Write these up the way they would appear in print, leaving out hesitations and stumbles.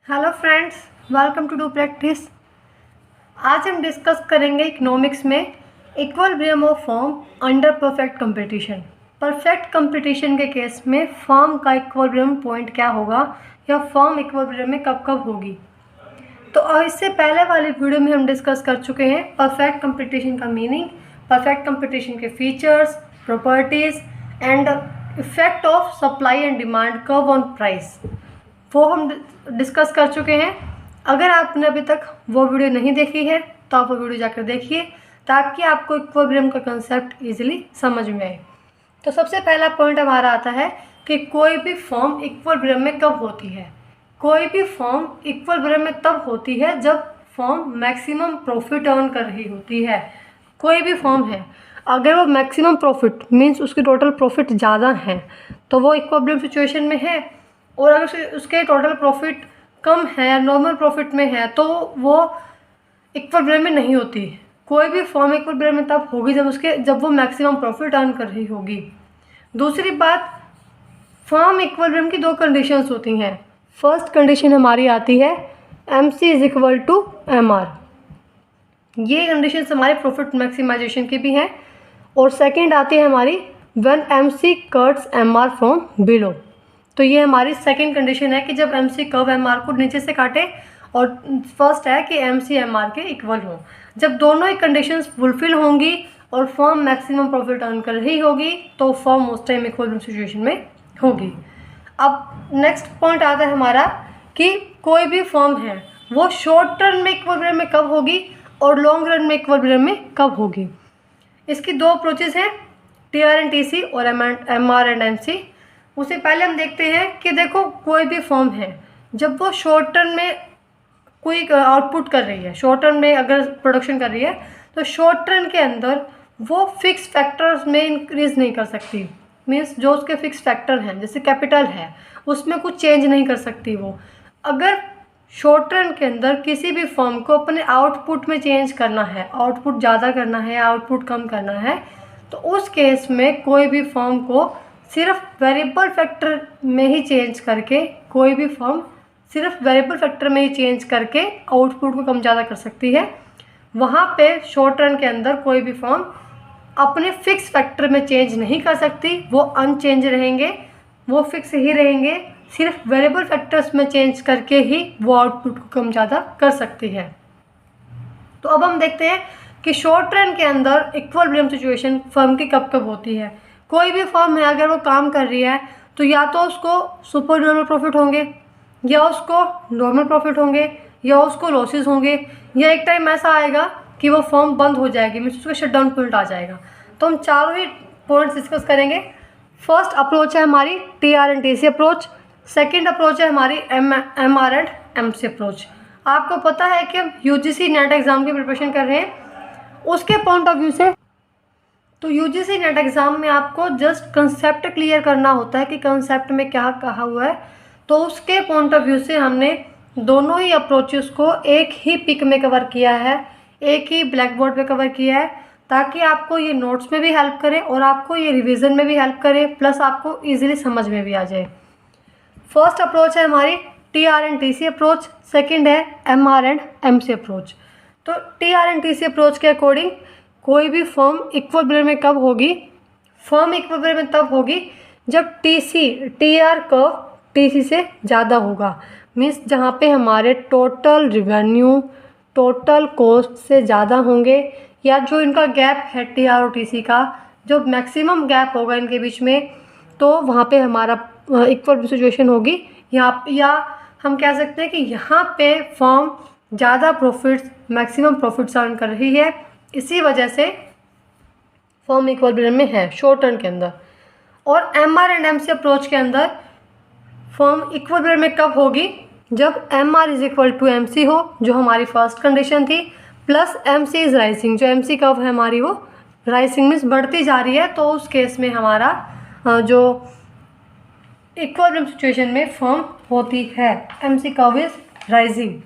Hello friends, welcome to do practice. आज हम discuss करेंगे इकोनॉमिक्स में equilibrium of firm under perfect competition. Perfect competition के case में फर्म का इक्विलिब्रियम पॉइंट क्या होगा या फर्म इक्विलिब्रियम में कब कब होगी। तो इससे पहले वाली वीडियो में हम डिस्कस कर चुके हैं परफेक्ट कंपटीशन का मीनिंग, परफेक्ट कंपटीशन के features, properties and effect of supply and demand curve on price, वो हम डिस्कस कर चुके हैं। अगर आपने अभी तक वो वीडियो नहीं देखी है तो आप वो वीडियो जाकर देखिए ताकि आपको इक्विलिब्रियम का कंसेप्ट इजीली समझ में आए। तो सबसे पहला पॉइंट हमारा आता है कि कोई भी फर्म इक्विलिब्रियम में कब होती है। कोई भी फर्म इक्विलिब्रियम में तब होती है जब फर्म मैक्सिमम प्रॉफिट अर्न कर रही होती है। कोई भी फर्म है, अगर वो मैक्सिमम प्रॉफिट मीन्स उसकी टोटल प्रॉफिट ज़्यादा है तो वो इक्विलिब्रियम सिचुएशन में है, और अगर उसके टोटल प्रॉफिट कम है, नॉर्मल प्रॉफिट में है, तो वो इक्विलिब्रियम में नहीं होती। कोई भी फर्म इक्विलिब्रियम में तब होगी जब वो मैक्सिमम प्रॉफिट अर्न कर रही होगी। दूसरी बात, फर्म इक्विलिब्रियम की दो कंडीशंस होती हैं। फर्स्ट कंडीशन हमारी आती है MC is equal to MR। ये कंडीशन हमारे प्रॉफिट मैक्सिमाइजेशन की भी हैं। और सेकेंड आती है हमारी when MC cuts MR from below. तो ये हमारी सेकंड कंडीशन है कि जब MC कर्व MR को नीचे से काटे, और फर्स्ट है कि MC MR के इक्वल हो। जब दोनों ही कंडीशंस फुलफिल होंगी और फर्म मैक्सिमम प्रॉफिट अर्न कर रही होगी तो फर्म उस टाइम इक्विलिब्रियम सिचुएशन में होगी। अब नेक्स्ट पॉइंट आता है हमारा कि कोई भी फर्म है वो शॉर्ट टर्म में इक्विलिब्रियम में कब होगी और लॉन्ग रन में इक्विलिब्रियम में कब होगी। इसकी दो अप्रोचेस हैं, TR एंड TC और MR एंड MC। उससे पहले हम देखते हैं कि देखो कोई भी फर्म है जब वो शॉर्ट टर्म में कोई आउटपुट कर रही है, शॉर्ट टर्म में अगर प्रोडक्शन कर रही है तो शॉर्ट टर्म के अंदर वो फिक्स फैक्टर्स में इंक्रीज़ नहीं कर सकती। मीन्स जो उसके फिक्स फैक्टर हैं जैसे कैपिटल है उसमें कुछ चेंज नहीं कर सकती वो। अगर शॉर्ट टर्म के अंदर किसी भी फर्म को अपने आउटपुट में चेंज करना है, आउटपुट ज़्यादा करना है, आउटपुट कम करना है, तो उस केस में कोई भी फर्म को सिर्फ वेरिएबल फैक्टर में ही चेंज करके आउटपुट को कम ज़्यादा कर सकती है। वहाँ पे शॉर्ट रन के अंदर कोई भी फर्म अपने फिक्स फैक्टर में चेंज नहीं कर सकती, वो अनचेंज रहेंगे, वो फिक्स ही रहेंगे। सिर्फ वेरिएबल फैक्टर्स में चेंज करके ही वो आउटपुट को कम ज़्यादा कर सकती है। तो अब हम देखते हैं कि शॉर्ट रन के अंदर इक्विलिब्रियम सिचुएशन फर्म की कब कब होती है। कोई भी फर्म है अगर वो काम कर रही है तो या तो उसको सुपर नॉर्मल प्रॉफिट होंगे, या उसको नॉर्मल प्रॉफिट होंगे, या उसको लॉसेस होंगे, या एक टाइम ऐसा आएगा कि वो फर्म बंद हो जाएगी, मीन्स उसका शटडाउन पॉइंट आ जाएगा। तो हम चारों ही पॉइंट्स डिस्कस करेंगे। फर्स्ट अप्रोच है हमारी TR and TC approach. Second approach है हमारी MR एंड MC अप्रोच। आपको पता है कि हम UGC नेट एग्ज़ाम की प्रिपरेशन कर रहे हैं, उसके पॉइंट ऑफ व्यू से तो UGC नेट एग्ज़ाम में आपको जस्ट कंसेप्ट क्लियर करना होता है कि कंसेप्ट में क्या कहा हुआ है। तो उसके पॉइंट ऑफ व्यू से हमने दोनों ही अप्रोचेस को एक ही पिक में कवर किया है, एक ही ब्लैक बोर्ड पे कवर किया है, ताकि आपको ये नोट्स में भी हेल्प करे और आपको ये रिवीजन में भी हेल्प करे, प्लस आपको ईजिली समझ में भी आ जाए। फर्स्ट अप्रोच है हमारी TR and TC approach, second है MR एंड MC अप्रोच। तो TR एंड TC अप्रोच के अकॉर्डिंग कोई भी फर्म इक्विलिब्रियम में कब होगी। फर्म इक्विलिब्रियम में तब होगी जब TR कर्व TC से ज़्यादा होगा। मीन्स जहाँ पे हमारे टोटल रिवेन्यू टोटल कॉस्ट से ज़्यादा होंगे, या जो इनका गैप है TR और TC का, जो मैक्सिमम गैप होगा इनके बीच में, तो वहाँ पे हमारा इक्विलिब्रियम सिचुएशन होगी। या हम कह सकते हैं कि यहाँ पे फर्म ज़्यादा प्रॉफिट्स मैक्सिमम प्रॉफिट्स अर्न कर रही है, इसी वजह से फर्म इक्विलिब्रियम में है शॉर्ट टर्म के अंदर। और MR एंड MC अप्रोच के अंदर फर्म इक्विलिब्रियम में कब होगी, जब MR is equal to MC हो, जो हमारी फर्स्ट कंडीशन थी, प्लस MC इज राइजिंग, जो MC कर्व है हमारी वो राइजिंग मीन्स बढ़ती जा रही है, तो उस केस में हमारा जो इक्विलिब्रियम सिचुएशन में फर्म होती है MC कर्व इज राइजिंग।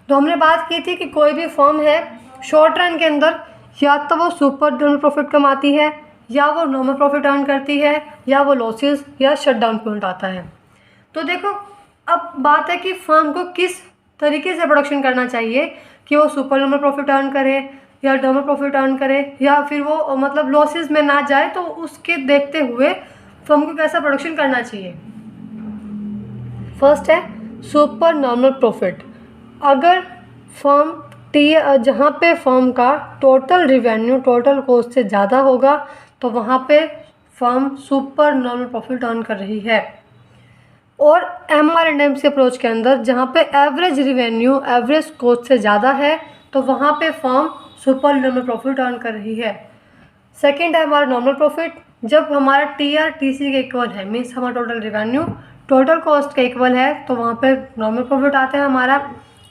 तो हमने बात की थी कि कोई भी फर्म है शॉर्ट रन के अंदर या तो वो सुपर नॉर्मल प्रॉफिट कमाती है, या वो नॉर्मल प्रॉफिट अर्न करती है, या वो लॉसेस या शटडाउन पॉइंट आता है। तो देखो अब बात है कि फर्म को किस तरीके से प्रोडक्शन करना चाहिए कि वो सुपर नॉर्मल प्रॉफिट अर्न करे या नॉर्मल प्रॉफिट अर्न करे या फिर वो मतलब लॉसेस में ना जाए, तो उसके देखते हुए फर्म को कैसा प्रोडक्शन करना चाहिए। फर्स्ट है सुपर नॉर्मल प्रॉफिट। अगर फर्म जहाँ पे फर्म का टोटल रिवेन्यू टोटल कॉस्ट से ज़्यादा होगा तो वहाँ पे firm super normal profit earn कर रही है। और MR&M से अप्रोच के अंदर जहाँ पे एवरेज रिवेन्यू एवरेज कॉस्ट से ज़्यादा है तो वहाँ पे firm super normal profit earn कर रही है। सेकंड है हमारा नॉर्मल प्रॉफिट। जब हमारा TR/TC के इक्वल है, मीन्स हमारा टोटल रिवेन्यू टोटल कॉस्ट के इक्वल है, तो वहाँ पे नॉर्मल प्रॉफिट आता है हमारा।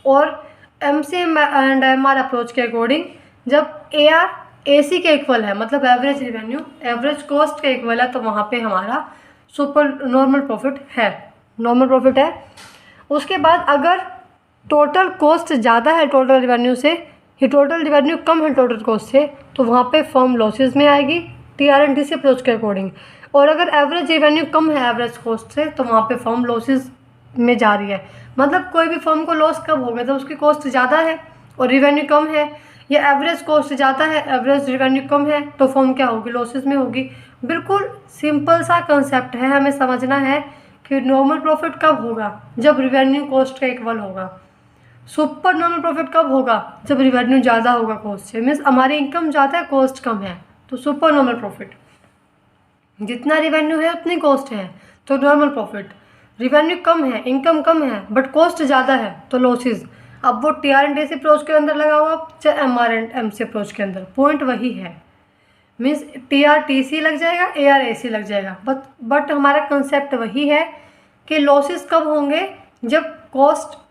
और MC&MR अप्रोच के अकॉर्डिंग जब AR/AC के इक्वल है, मतलब एवरेज रिवेन्यू एवरेज कॉस्ट के इक्वल है, तो वहाँ पे हमारा सुपर नॉर्मल प्रॉफिट है। उसके बाद अगर टोटल कॉस्ट ज़्यादा है टोटल रिवेन्यू से, ये टोटल रिवेन्यू कम है टोटल कॉस्ट से, तो वहाँ पे फर्म लॉसेस में आएगी TR&TC अप्रोच के अकॉर्डिंग। और अगर एवरेज रिवेन्यू कम है एवरेज कॉस्ट से, तो वहाँ पे फर्म लॉसेस में जा रही है। मतलब कोई भी फर्म को लॉस कब होगा, जब उसकी कॉस्ट ज़्यादा है और रिवेन्यू कम है, या एवरेज कॉस्ट ज़्यादा है एवरेज रिवेन्यू कम है, तो फर्म क्या होगी, लॉसेस में होगी। बिल्कुल सिंपल सा कंसेप्ट है, हमें समझना है कि नॉर्मल प्रॉफिट कब होगा, जब रिवेन्यू कॉस्ट का इक्वल होगा। सुपर नॉर्मल प्रॉफिट कब होगा, जब रिवेन्यू ज़्यादा होगा कॉस्ट से, मीन्स हमारी इनकम ज़्यादा है कॉस्ट कम है, तो सुपर नॉर्मल प्रॉफिट। जितना रिवेन्यू है उतनी कॉस्ट है, तो नॉर्मल प्रॉफिट। रिवेन्यू कम है इनकम कम है बट कॉस्ट ज़्यादा है, तो लॉसेस। अब वो TR&TC अप्रोच के अंदर लगा हुआ चाहे MR&M से अप्रोच के अंदर, पॉइंट वही है। मीन्स TR/TC लग जाएगा AR/AC लग जाएगा, बट हमारा कंसेप्ट वही है कि लॉसेस कब होंगे, जब कॉस्ट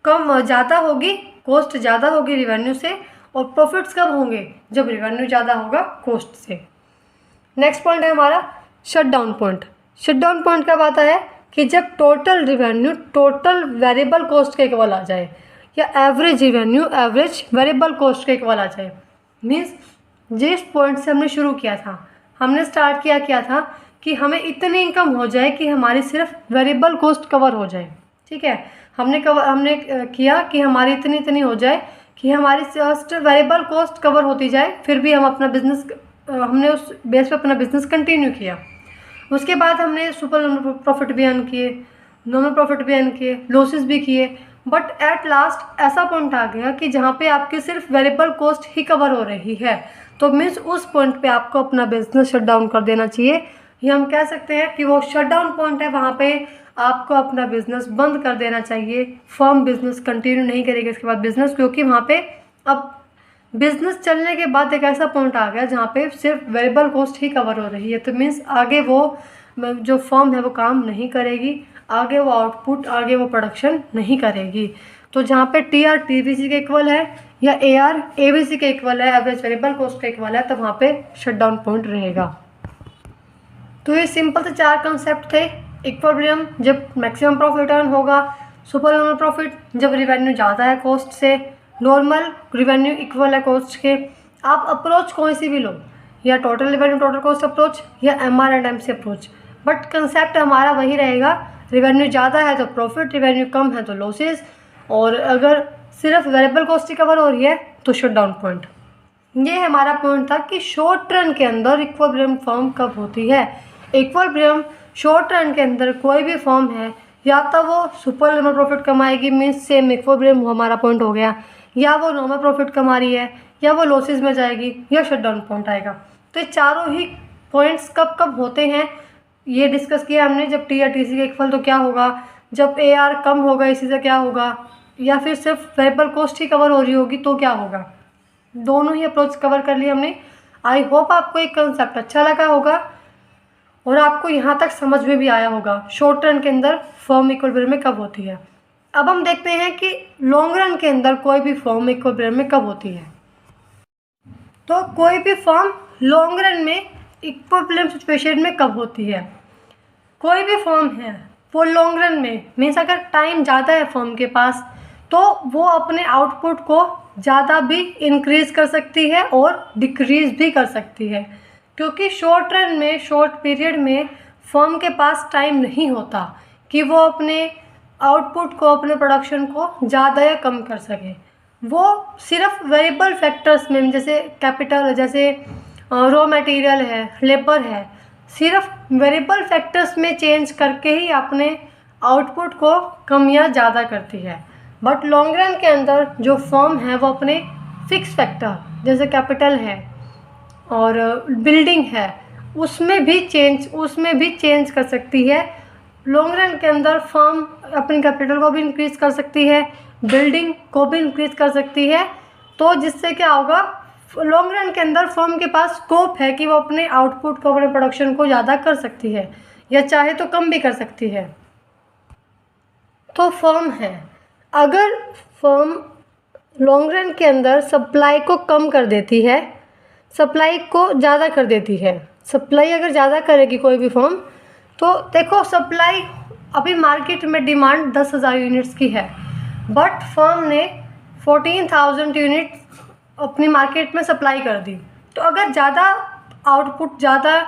ज़्यादा होगी, कॉस्ट ज़्यादा होगी रिवेन्यू से, और प्रॉफिट्स कब होंगे, जब रिवेन्यू ज़्यादा होगा कॉस्ट से। नेक्स्ट पॉइंट है हमारा शटडाउन पॉइंट। शटडाउन पॉइंट कब आता है कि जब total revenue total variable cost के इक्वल आ जाए, या average revenue average variable cost के इक्वल आ जाए। मीन्स जिस पॉइंट से हमने शुरू किया था, हमने स्टार्ट किया था कि हमें इतनी इनकम हो जाए कि हमारी सिर्फ वेरिएबल कॉस्ट कवर हो जाए। ठीक है, हमने किया कि हमारी इतनी हो जाए कि हमारी जस्ट वेरिएबल कॉस्ट कवर होती जाए, फिर भी हम अपना बिजनेस हमने उस बेस पे अपना बिजनेस कंटिन्यू किया। उसके बाद हमने सुपर नॉर्मल प्रॉफिट भी अर्न किए, नॉर्मल प्रॉफिट भी अर्न किए, लॉसेस भी किए, बट एट लास्ट ऐसा पॉइंट आ गया कि जहाँ पे आपकी सिर्फ वेरिएबल कॉस्ट ही कवर हो रही है, तो मीन्स उस पॉइंट पे आपको अपना बिजनेस शट डाउन कर देना चाहिए। ये हम कह सकते हैं कि वो शट डाउन पॉइंट है, वहाँ पे आपको अपना बिजनेस बंद कर देना चाहिए। फर्म बिजनेस कंटिन्यू नहीं करेगी इसके बाद बिजनेस, क्योंकि वहाँ पे अब बिजनेस चलने के बाद एक ऐसा पॉइंट आ गया जहाँ पे सिर्फ वेरिएबल कॉस्ट ही कवर हो रही है, तो मीन्स आगे वो जो फर्म है वो काम नहीं करेगी, आगे वो आउटपुट आगे वो प्रोडक्शन नहीं करेगी। तो जहाँ पे TR/TVC के इक्वल है या AR/ABC के इक्वल है, एवरेज वेरिएबल कॉस्ट के इक्वल है, तो वहाँ पे शटडाउन पॉइंट रहेगा। तो ये सिंपल से 4 कंसेप्ट थे। इक्विलिब्रियम जब मैक्सिमम प्रॉफिट अर्न होगा, सुपर नॉर्मल प्रॉफिट जब रिवेन्यू ज़्यादा है कॉस्ट से, नॉर्मल रिवेन्यू इक्वल है कॉस्ट के। आप अप्रोच कोई सी भी लो, या total revenue total cost approach या MR&M से अप्रोच, बट कंसेप्ट हमारा वही रहेगा। रिवेन्यू ज़्यादा है तो प्रॉफिट, रिवेन्यू कम है तो लॉसेस, और अगर सिर्फ वेरिएबल कॉस्ट ही कवर हो रही है तो शट डाउन पॉइंट। ये हमारा पॉइंट था कि शॉर्ट रन के अंदर इक्विलिब्रियम फॉर्म कब होती है। इक्विलिब्रियम शॉर्ट रन के अंदर कोई भी फॉर्म है, या तो वो सुपर नॉर्मल प्रॉफिट कमाएगी, मीन्स सेम इक्विलिब्रियम हमारा पॉइंट हो गया, या वो नॉर्मल प्रॉफिट कमा रही है, या वो लॉसेस में जाएगी, या शट डाउन पॉइंट आएगा। तो ये चारों ही पॉइंट्स कब कब होते हैं ये डिस्कस किया हमने। जब TR/TC का इक्वल तो क्या होगा, जब AR कम होगा इसी से क्या होगा, या फिर सिर्फ वेरिएबल कॉस्ट ही कवर हो रही होगी तो क्या होगा। दोनों ही अप्रोच कवर कर लिए हमने। आई होप आपको एक कंसेप्ट अच्छा लगा होगा और आपको यहाँ तक समझ में भी आया होगा शॉर्ट रन के अंदर फर्म इक्विलिब्रियम में कब होती है। अब हम देखते हैं कि लॉन्ग रन के अंदर कोई भी फर्म इक्विलिब्रियम में कब होती है। तो कोई भी फर्म लॉन्ग रन में इक्विलिब्रियम सिचुएशन में कब होती है। कोई भी फर्म है वो लॉन्ग रन में, मीन्स अगर टाइम ज़्यादा है फर्म के पास, तो वो अपने आउटपुट को ज़्यादा भी इंक्रीज़ कर सकती है और डिक्रीज़ भी कर सकती है, क्योंकि शॉर्ट रन में शॉर्ट पीरियड में फर्म के पास टाइम नहीं होता कि वो अपने आउटपुट को, अपने प्रोडक्शन को ज़्यादा या कम कर सके। वो सिर्फ वेरिएबल फैक्टर्स में, जैसे कैपिटल, जैसे रॉ मटेरियल है, लेबर है, सिर्फ वेरिएबल फैक्टर्स में चेंज करके ही अपने आउटपुट को कम या ज़्यादा करती है। बट लॉन्ग रन के अंदर जो फर्म है वो अपने फिक्स फैक्टर जैसे कैपिटल है और बिल्डिंग है उसमें भी चेंज कर सकती है। लॉन्ग रन के अंदर फर्म अपनी कैपिटल को भी इंक्रीज़ कर सकती है, बिल्डिंग को भी इंक्रीज़ कर सकती है। तो जिससे क्या होगा, लॉन्ग रन के अंदर फर्म के पास स्कोप है कि वो अपने आउटपुट को, अपने प्रोडक्शन को ज़्यादा कर सकती है या चाहे तो कम भी कर सकती है। तो फर्म है, अगर फर्म लॉन्ग रन के अंदर सप्लाई को कम कर देती है, सप्लाई को ज़्यादा कर देती है, सप्लाई अगर ज़्यादा करेगी कोई भी फर्म, तो देखो सप्लाई अभी मार्केट में डिमांड 10,000 यूनिट्स की है, बट फर्म ने 14,000 यूनिट अपनी मार्केट में सप्लाई कर दी। तो अगर ज़्यादा आउटपुट, ज़्यादा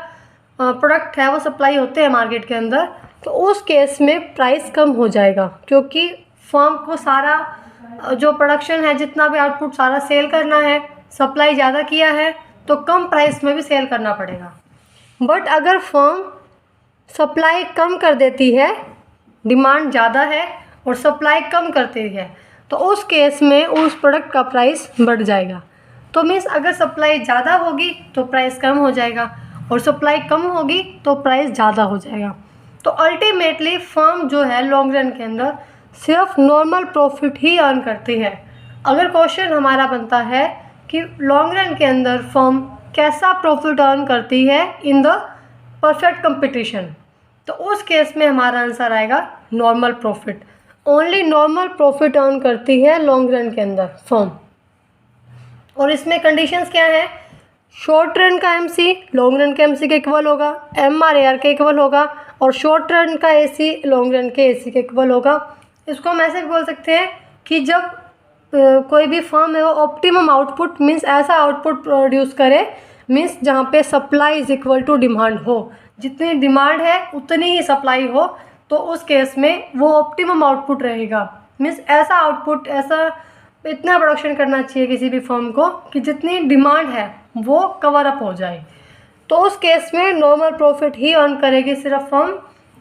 प्रोडक्ट है वो सप्लाई होते हैं मार्केट के अंदर, तो उस केस में प्राइस कम हो जाएगा, क्योंकि फर्म को सारा जो प्रोडक्शन है, जितना भी आउटपुट सारा सेल करना है, सप्लाई ज़्यादा किया है तो कम प्राइस में भी सेल करना पड़ेगा। बट अगर फर्म सप्लाई कम कर देती है, डिमांड ज़्यादा है और सप्लाई कम करती है, तो उस केस में उस प्रोडक्ट का प्राइस बढ़ जाएगा। तो मीन्स अगर सप्लाई ज़्यादा होगी तो प्राइस कम हो जाएगा और सप्लाई कम होगी तो प्राइस ज़्यादा हो जाएगा। तो अल्टीमेटली फर्म जो है लॉन्ग रन के अंदर सिर्फ नॉर्मल प्रॉफिट ही अर्न करती है। अगर क्वेश्चन हमारा बनता है कि लॉन्ग रन के अंदर फर्म कैसा प्रॉफिट अर्न करती है इन द परफेक्ट कंपटीशन, तो उस केस में हमारा आंसर आएगा normal profit. Only normal profit earn करती है लॉन्ग रन के अंदर फर्म। और इसमें कंडीशंस क्या है, शॉर्ट रन का एमसी लॉन्ग रन के एमसी के इक्वल होगा, एमआरएआर के इक्वल होगा, और शॉर्ट रन का एसी लॉन्ग रन के एसी के इक्वल होगा। इसको हम ऐसे भी बोल सकते हैं कि जब कोई भी फर्म है वो ऑप्टिमम आउटपुट मीन्स ऐसा आउटपुट प्रोड्यूस करे, मीन्स जहाँ पे supply is equal to demand हो, जितनी डिमांड है उतनी ही सप्लाई हो, तो उस केस में वो ऑप्टिमम आउटपुट रहेगा। मीन्स ऐसा आउटपुट, ऐसा इतना प्रोडक्शन करना चाहिए किसी भी फर्म को कि जितनी डिमांड है वो कवर अप हो जाए। तो उस केस में नॉर्मल प्रॉफिट ही अर्न करेगी सिर्फ फर्म।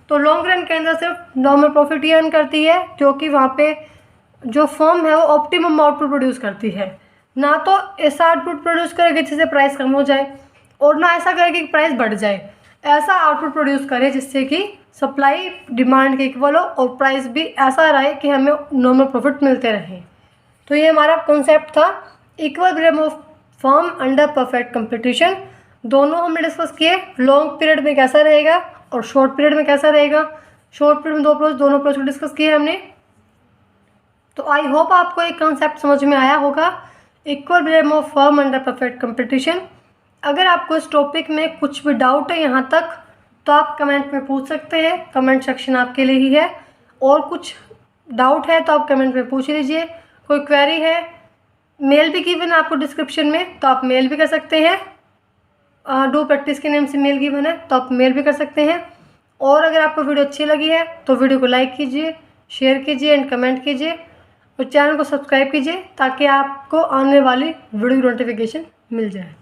तो लॉन्ग रन के अंदर सिर्फ नॉर्मल प्रॉफिट ही अर्न करती है, क्योंकि वहाँ पे जो फर्म है वो ऑप्टिमम आउटपुट प्रोड्यूस करती है। ना तो ऐसा आउटपुट प्रोड्यूस करेगी जिससे प्राइस कम हो जाए, और ना ऐसा करेगी कि प्राइस बढ़ जाए। ऐसा आउटपुट प्रोड्यूस करे जिससे कि सप्लाई डिमांड के इक्वल हो और प्राइस भी ऐसा रहे कि हमें नॉर्मल प्रॉफिट मिलते रहें। तो ये हमारा कॉन्सेप्ट था, equilibrium of firm under perfect competition. दोनों हमने डिस्कस किए, लॉन्ग पीरियड में कैसा रहेगा और शॉर्ट पीरियड में कैसा रहेगा। शॉर्ट पीरियड में दोनों अप्रोच को डिस्कस किए हमने। तो आई होप आपको एक कॉन्सेप्ट समझ में आया होगा, equilibrium of firm under perfect competition. अगर आपको इस टॉपिक में कुछ भी डाउट है यहाँ तक, तो आप कमेंट में पूछ सकते हैं, कमेंट सेक्शन आपके लिए ही है। और कुछ डाउट है तो आप कमेंट में पूछ लीजिए। कोई क्वेरी है, मेल भी गिवन है आपको डिस्क्रिप्शन में, तो आप मेल भी कर सकते हैं। डू प्रैक्टिस के नेम से मेल गिवन है, तो आप मेल भी कर सकते हैं। और अगर आपको वीडियो अच्छी लगी है तो वीडियो को लाइक कीजिए, शेयर कीजिए एंड कमेंट कीजिए, और चैनल को सब्सक्राइब कीजिए ताकि आपको आने वाली वीडियो नोटिफिकेशन मिल जाए।